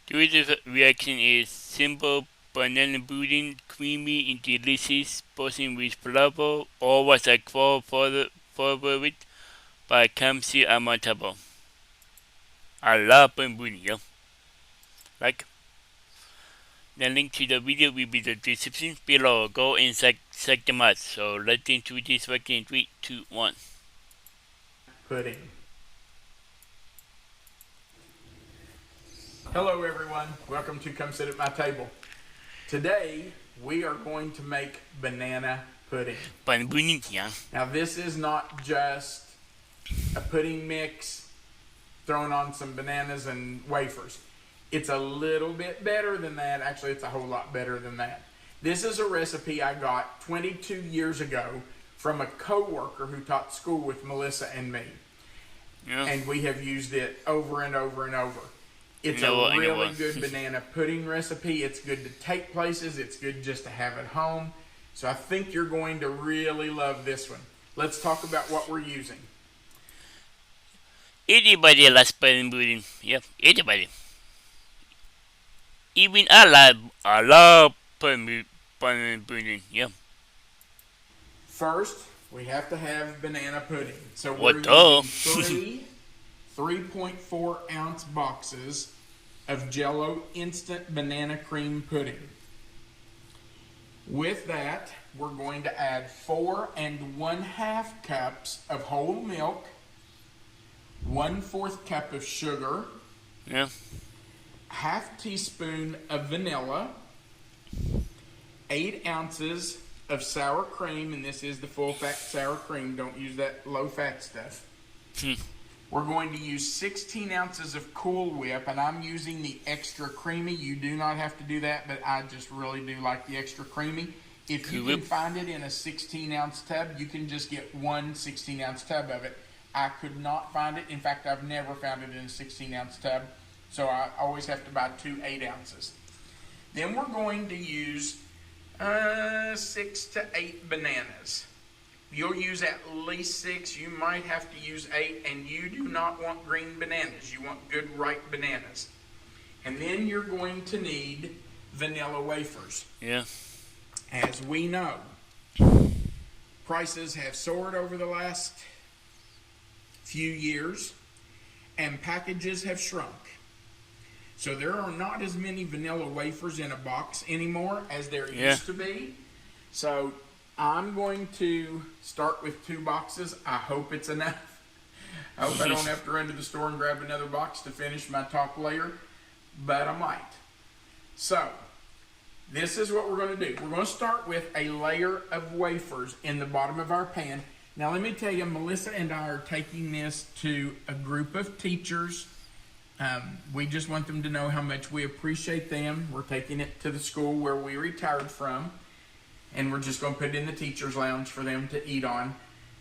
The user's reaction is simple banana pudding, creamy and delicious, buzzing with flavor, or was a core favorite by Kamsi Amatabo. I love banana pudding, yeah. Like, the link to the video will be the description below. Go and check them out. So let's get into this work in 3, 2, 1. Pudding. Hello everyone, welcome to Come Sit at My Table. Today we are going to make banana pudding. Banana pudding, yeah. Now this is not just a pudding mix thrown on some bananas and wafers. It's a little bit better than that. Actually, it's a whole lot better than that. This is a recipe I got 22 years ago from a co-worker who taught school with Melissa and me. Yeah. And we have used it over and over and over. It's a really good banana pudding recipe. It's good to take places. It's good just to have at home. So I think you're going to really love this one. Let's talk about what we're using. Anybody loves banana pudding. Yep, anybody. Even I love banana pudding. Yeah. First, we have to have banana pudding. So What we're using three 3.4 ounce boxes of Jello instant banana cream pudding. With that, we're going to add 4 1/2 cups of whole milk, 1/4 cup of sugar, Yeah. half teaspoon of vanilla, 8 ounces of sour cream, and this is the full fat sour cream. Don't use that low fat stuff. We're going to use 16 ounces of Cool Whip, and I'm using the extra creamy. You do not have to do that, but I just really do like the extra creamy. If you can find it in a 16 ounce tub, you can just get one 16 ounce tub of it. I could not find it. In fact, I've never found it in a 16 ounce tub, so I always have to buy 2 8 ounces. Then we're going to use 6 to 8 bananas. You'll use at least 6. You might have to use 8, and you do not want green bananas. You want good ripe bananas. And then you're going to need vanilla wafers. Yeah. As we know, prices have soared over the last few years, and packages have shrunk. So there are not as many vanilla wafers in a box anymore as there used to be. So I'm going to start with 2 boxes. I hope it's enough. I hope I don't have to run to the store and grab another box to finish my top layer, but I might. So this is what we're going to do. We're going to start with a layer of wafers in the bottom of our pan. Now let me tell you, Melissa and I are taking this to a group of teachers. We just want them to know how much we appreciate them. We're taking it to the school where we retired from, and we're just going to put it in the teacher's lounge for them to eat on.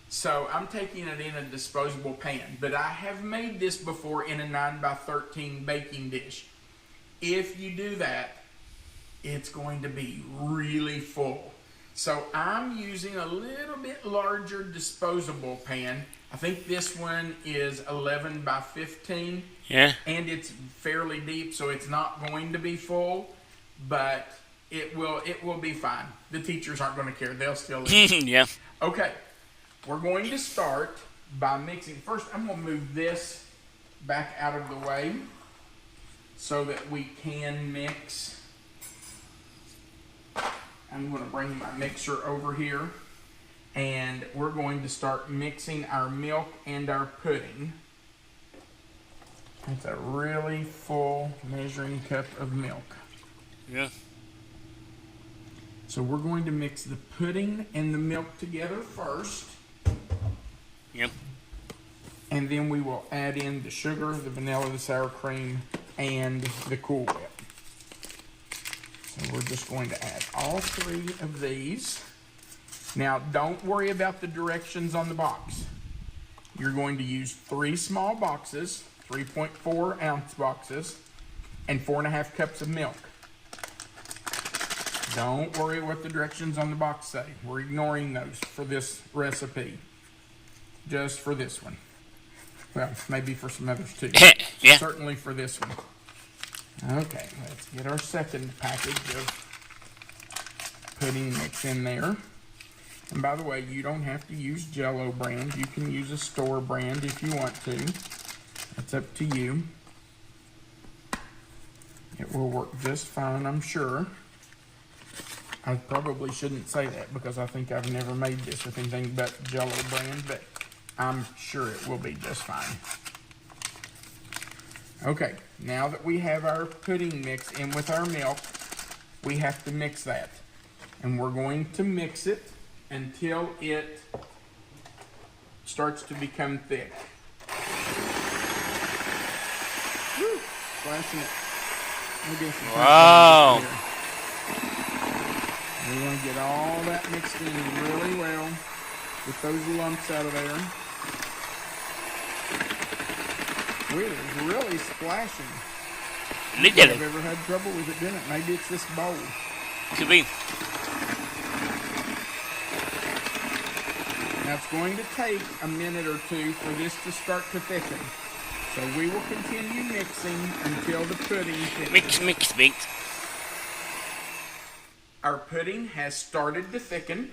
So I'm taking it in a disposable pan, but I have made this before in a 9 by 13 baking dish. If you do that, it's going to be really full. So I'm using a little bit larger disposable pan. I think this one is 11 by 15. Yeah. And it's fairly deep, so it's not going to be full, but it will be fine. The teachers aren't going to care. They'll still eat. Yeah. Okay. We're going to start by mixing. First, I'm going to move this back out of the way so that we can mix. I'm going to bring my mixer over here, and we're going to start mixing our milk and our pudding. It's a really full measuring cup of milk. Yeah. So we're going to mix the pudding and the milk together first. Yep. And then we will add in the sugar, the vanilla, the sour cream, and the Cool Whip. So we're just going to add all 3 of these. Now, don't worry about the directions on the box. You're going to use 3 small boxes, 3.4 ounce boxes, and 4 1/2 cups of milk. Don't worry what the directions on the box say. We're ignoring those for this recipe. Just for this one. Well, maybe for some others too. Yeah. Certainly for this one. Okay, let's get our second package of pudding mix in there. And by the way, you don't have to use Jell-O brand. You can use a store brand if you want to. That's up to you. It will work just fine, I'm sure. I probably shouldn't say that because I think I've never made this with anything but Jell-O brand, but I'm sure it will be just fine. Okay, now that we have our pudding mix in with our milk, we have to mix that. And we're going to mix it until it starts to become thick. Woo! Flashing it. Wow. We want to get all that mixed in really well. Get those lumps out of there. It is really splashing. Look at I've it. ever had trouble with it, didn't it? Maybe it's this bowl. Could be. Now it's going to take a minute or two for this to start to thicken. So we will continue mixing until the pudding thickens. Mix, mix, mix. Our pudding has started to thicken,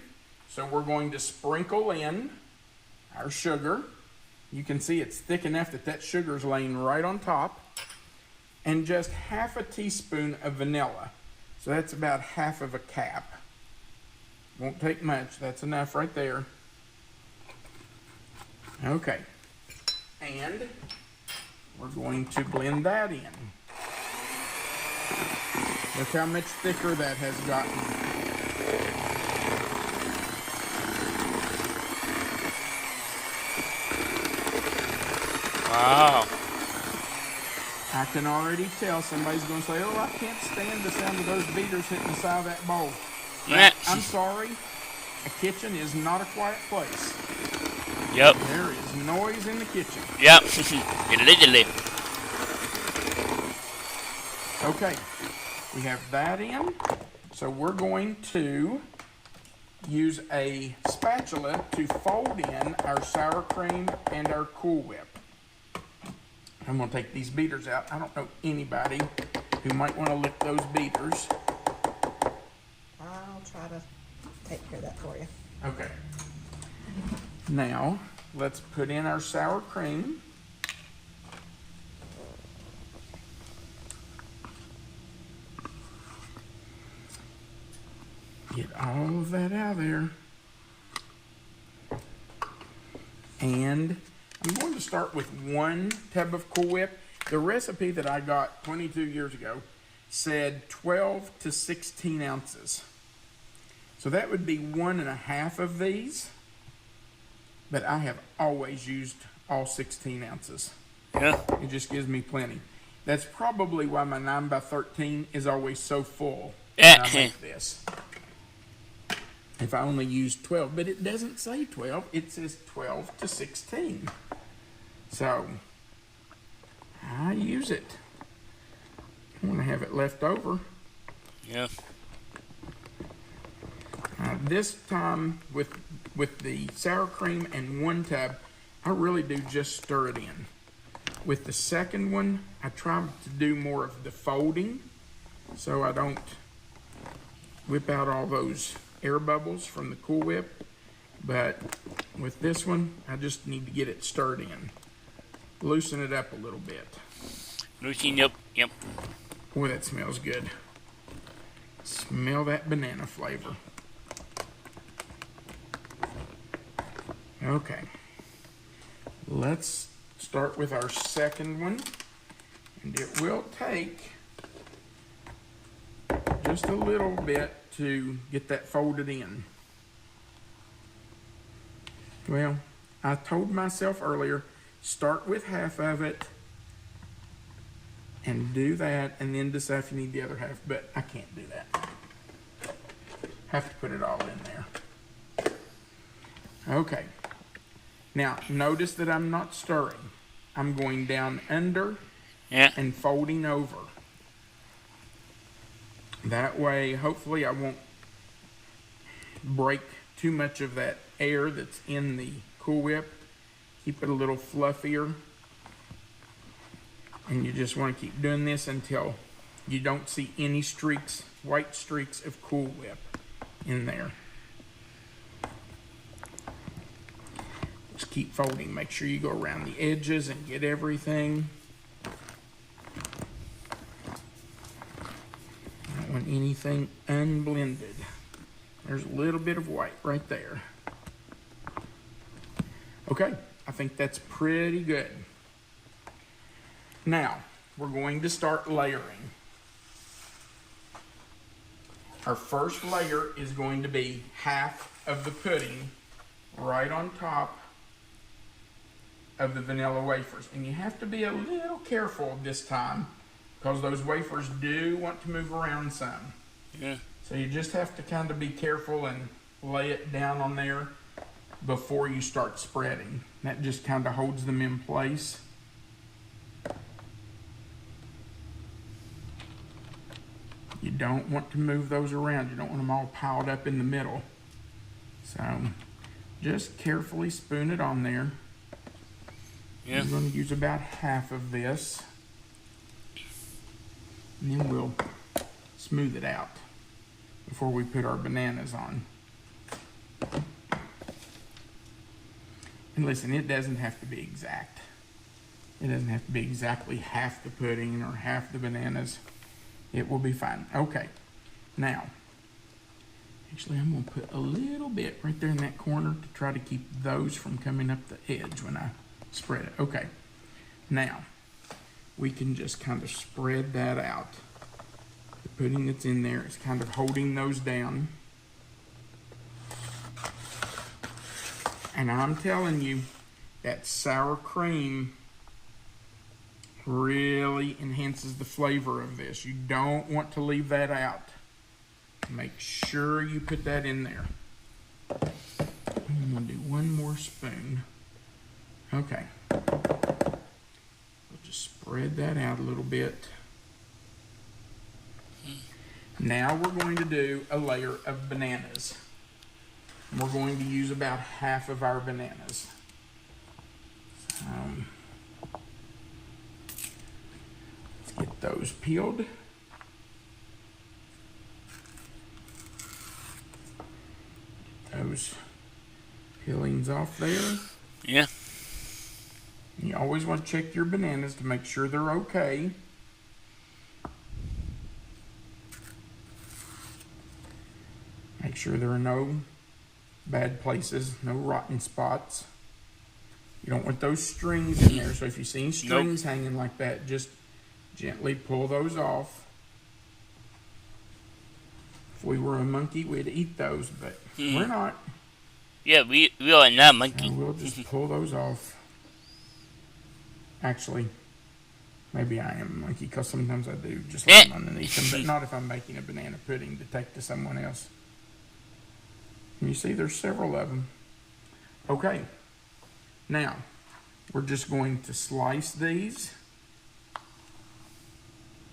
so we're going to sprinkle in our sugar. You can see it's thick enough that sugar is laying right on top. And just half a teaspoon of vanilla. So that's about half of a cap. Won't take much, that's enough right there. Okay. And we're going to blend that in. Look how much thicker that has gotten. Wow. I can already tell somebody's going to say, oh, I can't stand the sound of those beaters hitting the side of that bowl. Yeah. I'm sorry. A kitchen is not a quiet place. Yep. There is noise in the kitchen. Yep. Literally. Okay, we have that in. So we're going to use a spatula to fold in our sour cream and our Cool Whip. I'm going to take these beaters out. I don't know anybody who might want to lick those beaters. I'll try to take care of that for you. Okay. Now, let's put in our sour cream. Get all of that out of there. And I'm going to start with 1 tub of Cool Whip. The recipe that I got 22 years ago said 12 to 16 ounces. So that would be 1.5 of these. But I have always used all 16 ounces. Yeah. It just gives me plenty. That's probably why my 9x13 is always so full when I make this. If I only use 12, but it doesn't say 12, it says 12 to 16. So, I use it. I want to have it left over. Yeah. This time, with the sour cream and 1 tub, I really do just stir it in. With the second one, I try to do more of the folding, so I don't whip out all those air bubbles from the Cool Whip. But with this one, I just need to get it stirred in. Loosen it up a little bit. Loosen up. Yep. Boy, that smells good. Smell that banana flavor. Okay. Let's start with our second one. And it will take just a little bit to get that folded in. Well, I told myself earlier, start with half of it and do that, and then decide if you need the other half, but I can't do that. Have to put it all in there. Okay. Now, notice that I'm not stirring. I'm going down under and folding over. That way, hopefully I won't break too much of that air that's in the Cool Whip. Keep it a little fluffier. And you just want to keep doing this until you don't see any streaks, white streaks of Cool Whip in there. Just keep folding. Make sure you go around the edges and get everything. I don't want anything unblended. There's a little bit of white right there. Okay, I think that's pretty good. Now, we're going to start layering. Our first layer is going to be half of the pudding right on top of the vanilla wafers. And you have to be a little careful this time because those wafers do want to move around some. Yeah. So you just have to kind of be careful and lay it down on there before you start spreading. That just kind of holds them in place. You don't want to move those around. You don't want them all piled up in the middle. So just carefully spoon it on there. Yeah. I'm going to use about half of this. And then we'll smooth it out before we put our bananas on. And listen, it doesn't have to be exact. It doesn't have to be exactly half the pudding or half the bananas. It will be fine. Okay, now, actually I'm going to put a little bit right there in that corner to try to keep those from coming up the edge when I spread it. Okay, now, we can just kind of spread that out. The pudding that's in there is kind of holding those down. And I'm telling you, that sour cream really enhances the flavor of this. You don't want to leave that out. Make sure you put that in there. I'm going to do one more spoon. Okay. We'll just spread that out a little bit. Now we're going to do a layer of bananas. We're going to use about half of our bananas. Let's get those peeled. Those peelings off there. Yeah. You always want to check your bananas to make sure they're okay. Make sure there are no bad places, no rotten spots. You don't want those strings in there, so if you see strings hanging like that, just gently pull those off. If we were a monkey, we'd eat those, but we're not. Yeah, we are not monkey. And we'll just pull those off. Actually, maybe I am a monkey, because sometimes I do just let them underneath them, but not if I'm making a banana pudding to take to someone else. And you see there's several of them. Okay, now we're just going to slice these.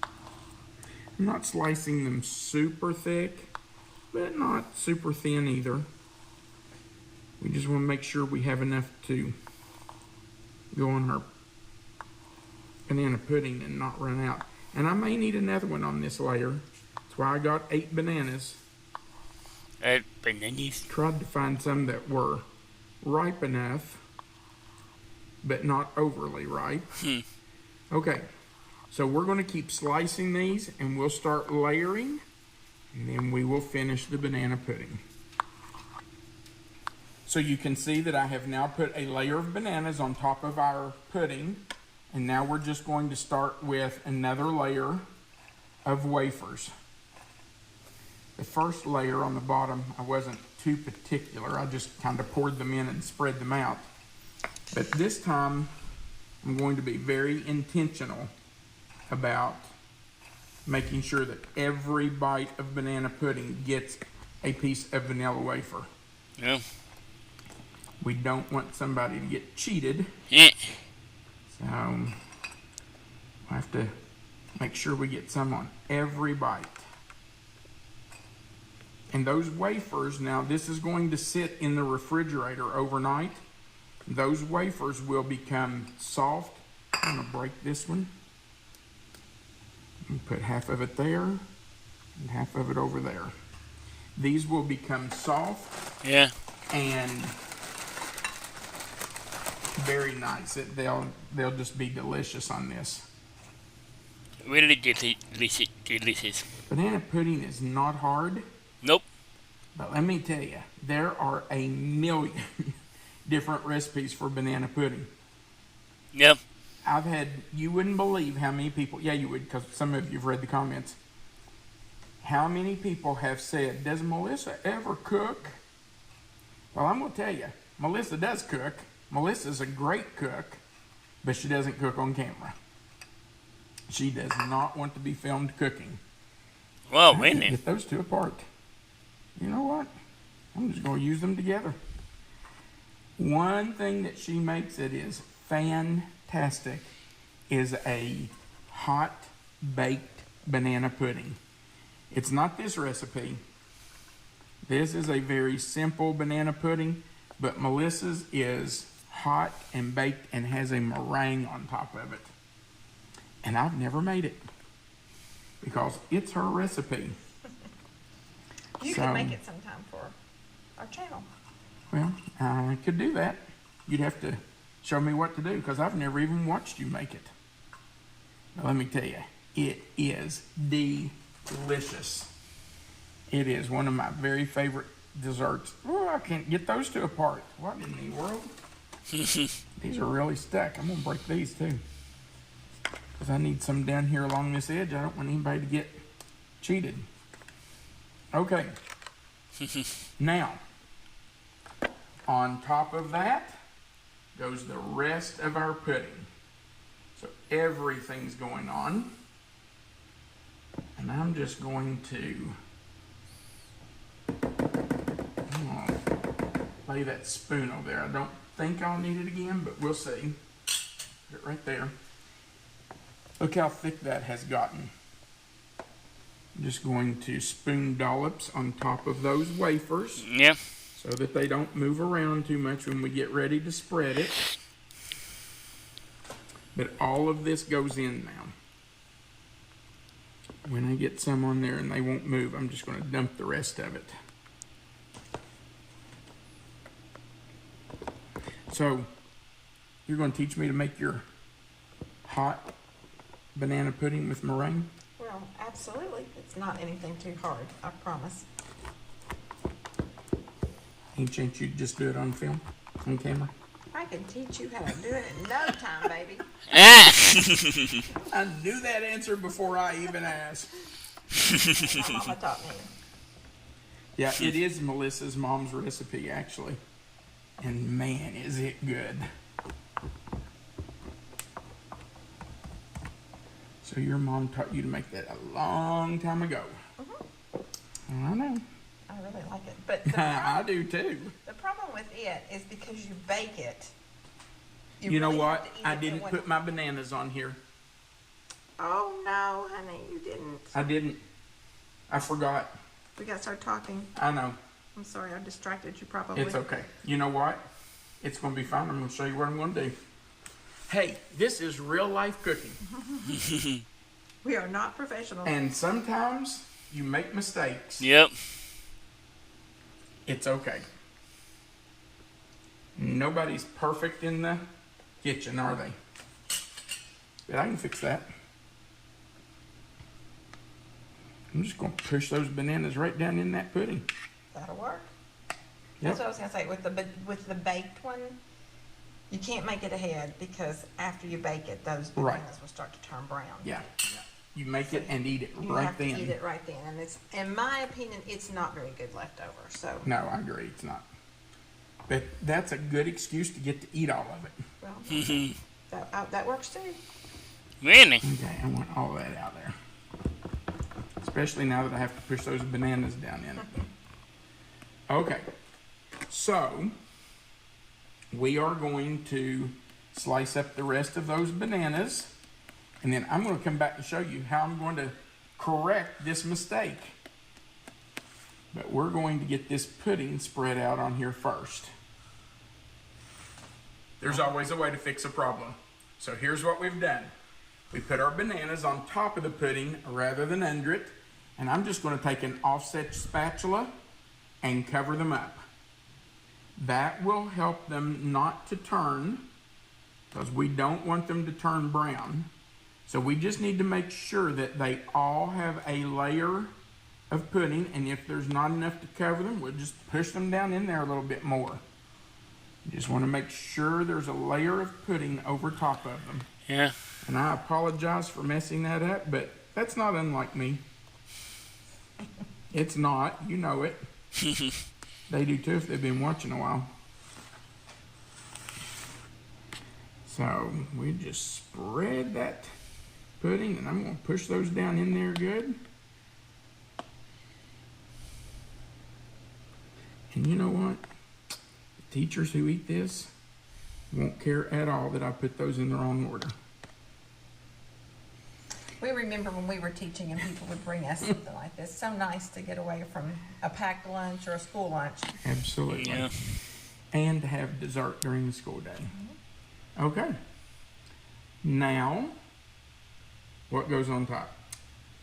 I'm not slicing them super thick, but not super thin either. We just want to make sure we have enough to go on our banana pudding and not run out. And I may need another one on this layer. That's why I got 8 bananas. Bananas. Tried to find some that were ripe enough, but not overly ripe. Okay, so we're going to keep slicing these, and we'll start layering, and then we will finish the banana pudding. So you can see that I have now put a layer of bananas on top of our pudding, and now we're just going to start with another layer of wafers. The first layer on the bottom, I wasn't too particular. I just kind of poured them in and spread them out. But this time, I'm going to be very intentional about making sure that every bite of banana pudding gets a piece of vanilla wafer. Yeah. We don't want somebody to get cheated. Yeah. So, we'll have to make sure we get some on every bite. And those wafers, now this is going to sit in the refrigerator overnight. Those wafers will become soft. I'm going to break this one. And put half of it there and half of it over there. These will become soft. Yeah. And very nice. They'll just be delicious on this. Really delicious. Banana pudding is not hard. Nope. But let me tell you, there are a million different recipes for banana pudding. Yep. You wouldn't believe how many people, yeah, you would, because some of you have read the comments. How many people have said, does Melissa ever cook? Well, I'm going to tell you, Melissa does cook. Melissa's a great cook, but she doesn't cook on camera. She does not want to be filmed cooking. Well, I wait a can't minute. get those two apart. You know what? I'm just going to use them together. One thing that she makes that is fantastic is a hot baked banana pudding. It's not this recipe. This is a very simple banana pudding, but Melissa's is hot and baked and has a meringue on top of it. And I've never made it because it's her recipe. You can make it sometime for our channel. Well, I could do that. You'd have to show me what to do because I've never even watched you make it. Now, let me tell you, it is delicious. It is one of my very favorite desserts. Oh, I can't get those two apart. What in the world? These are really stuck. I'm going to break these too. Because I need some down here along this edge. I don't want anybody to get cheated. Okay. Now, on top of that goes the rest of our pudding. So everything's going on. And I'm just going to lay that spoon over there. I don't think I'll need it again, but we'll see. Put it right there. Look how thick that has gotten. I'm just going to spoon dollops on top of those wafers. Yeah. So that they don't move around too much when we get ready to spread it. But all of this goes in now. When I get some on there and they won't move, I'm just going to dump the rest of it. So, you're going to teach me to make your hot banana pudding with meringue? Well, absolutely. It's not anything too hard, I promise. Any chance you'd just do it on film, on camera? I can teach you how to do it in no time, baby. I knew that answer before I even asked. My mama taught me. Yeah, it is Melissa's mom's recipe, actually. And man, is it good. So your mom taught you to make that a long time ago. Mm-hmm. I know. I really like it. But the I do too. The problem with it is because you bake it. You know really what? have to eat I it didn't put my bananas on here. Oh, no, honey, you didn't. I didn't. I forgot. We got to start talking. I know. I'm sorry, I distracted you probably. It's okay. You know what? It's going to be fine. I'm going to show you what I'm going to do. Hey, this is real life cooking. We are not professionals. And sometimes you make mistakes. Yep. It's okay. Nobody's perfect in the kitchen, are they? But I can fix that. I'm just going to push those bananas right down in that pudding. That'll work. Yep. That's what I was going to say. With the baked one, you can't make it ahead because after you bake it, those bananas will start to turn brown. Yeah. You make it and eat it You right have then. to eat it right then. And it's, in my opinion, it's not very good leftover. So. No, I agree. It's not. But that's a good excuse to get to eat all of it. Well, that works too. Really? Okay, I want all that out there. Especially now that I have to push those bananas down in it. Okay, so we are going to slice up the rest of those bananas. And then I'm going to come back and show you how I'm going to correct this mistake. But we're going to get this pudding spread out on here first. There's always a way to fix a problem. So here's what we've done. We put our bananas on top of the pudding rather than under it. And I'm just going to take an offset spatula and cover them up. That will help them not to turn, because we don't want them to turn brown. So we just need to make sure that they all have a layer of pudding, and if there's not enough to cover them, we'll just push them down in there a little bit more. You just want to make sure there's a layer of pudding over top of them. Yeah. And I apologize for messing that up, but that's not unlike me. It's not, you know it. They do too if they've been watching a while. So we just spread that pudding, and I'm going to push those down in there good. And you know what? The teachers who eat this won't care at all that I put those in the wrong order. We remember when we were teaching and people would bring us something like this. So nice to get away from a packed lunch or a school lunch. Absolutely. Yeah. And to have dessert during the school day. Okay. Now, what goes on top?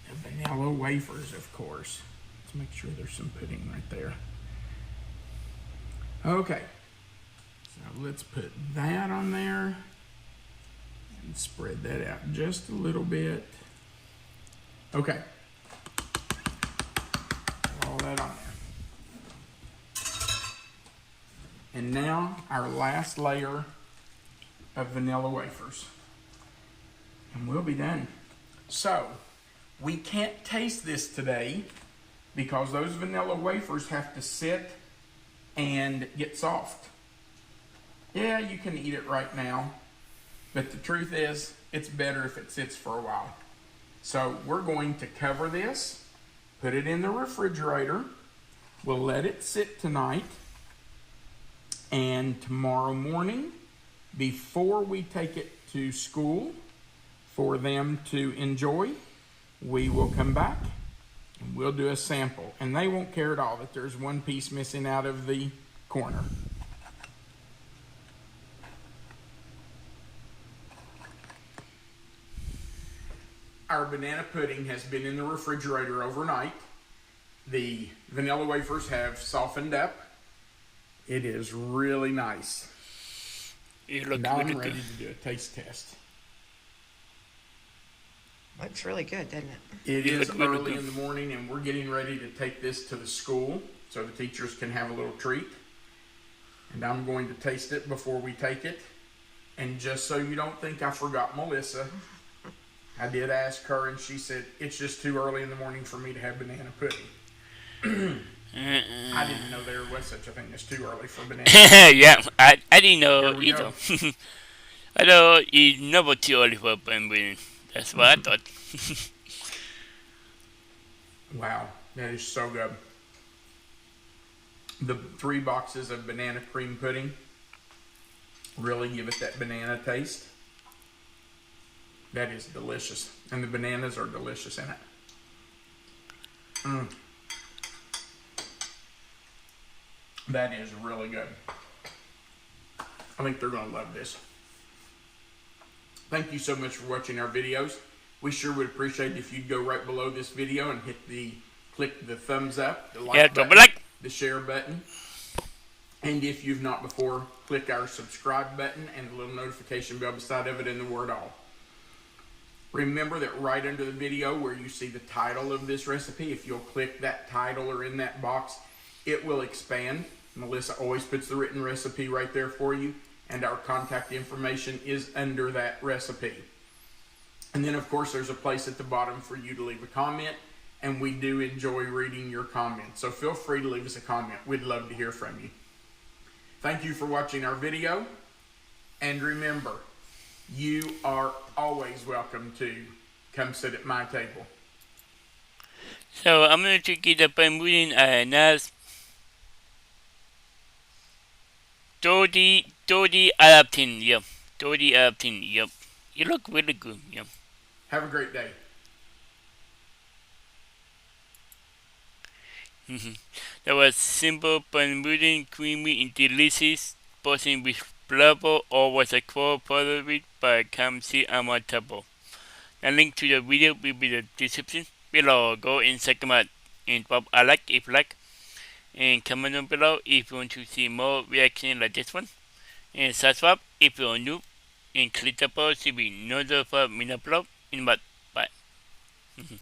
The vanilla wafers, of course. Let's make sure there's some pudding right there. Okay. So let's put that on there and spread that out just a little bit. Okay. All that on there. And now our last layer of vanilla wafers. And we'll be done. So, we can't taste this today because those vanilla wafers have to sit and get soft. Yeah, you can eat it right now, but the truth is, it's better if it sits for a while. So we're going to cover this, put it in the refrigerator. We'll let it sit tonight, and tomorrow morning, before we take it to school for them to enjoy, we will come back and we'll do a sample. And they won't care at all that there's one piece missing out of the corner. Our banana pudding has been in the refrigerator overnight. The vanilla wafers have softened up. It is really nice. Now I'm ready to do a taste test. Looks really good, doesn't it? It is early in the morning, and we're getting ready to take this to the school so the teachers can have a little treat. And I'm going to taste it before we take it. And just so you don't think I forgot Melissa, I did ask her, and she said, it's just too early in the morning for me to have banana pudding. I didn't know there was such a thing as too early for banana pudding. Yeah, I didn't know Here we either. go. I know it's never too early for banana pudding. That's what I thought. Wow, that is so good. The 3 boxes of banana cream pudding really give it that banana taste. That is delicious. And the bananas are delicious in it. That is really good. I think they're going to love this. Thank you so much for watching our videos. We sure would appreciate it if you'd go right below this video and click the thumbs up, the like button, the share button. And if you've not before, click our subscribe button and the little notification bell beside of it and the word all. Remember that right under the video where you see the title of this recipe, if you'll click that title or in that box, it will expand. Melissa always puts the written recipe right there for you, and our contact information is under that recipe. And then, of course, there's a place at the bottom for you to leave a comment, and we do enjoy reading your comments. So feel free to leave us a comment. We'd love to hear from you. Thank you for watching our video, and remember, you are always welcome to come sit at my table. So I'm going to get the banana pudding and that's Dodi out of 10, yep. Dodi out of 10, yep. You look really good, yep. Have a great day. That was simple banana pudding, creamy and delicious, buzzing with flavor, or was a core part of it, but come sit on my table. A link to the video will be the description below. Go and check them out and pop I like if you like, and comment down below if you want to see more reaction like this one, and subscribe if you're new, and click the bell to be notified when I upload in about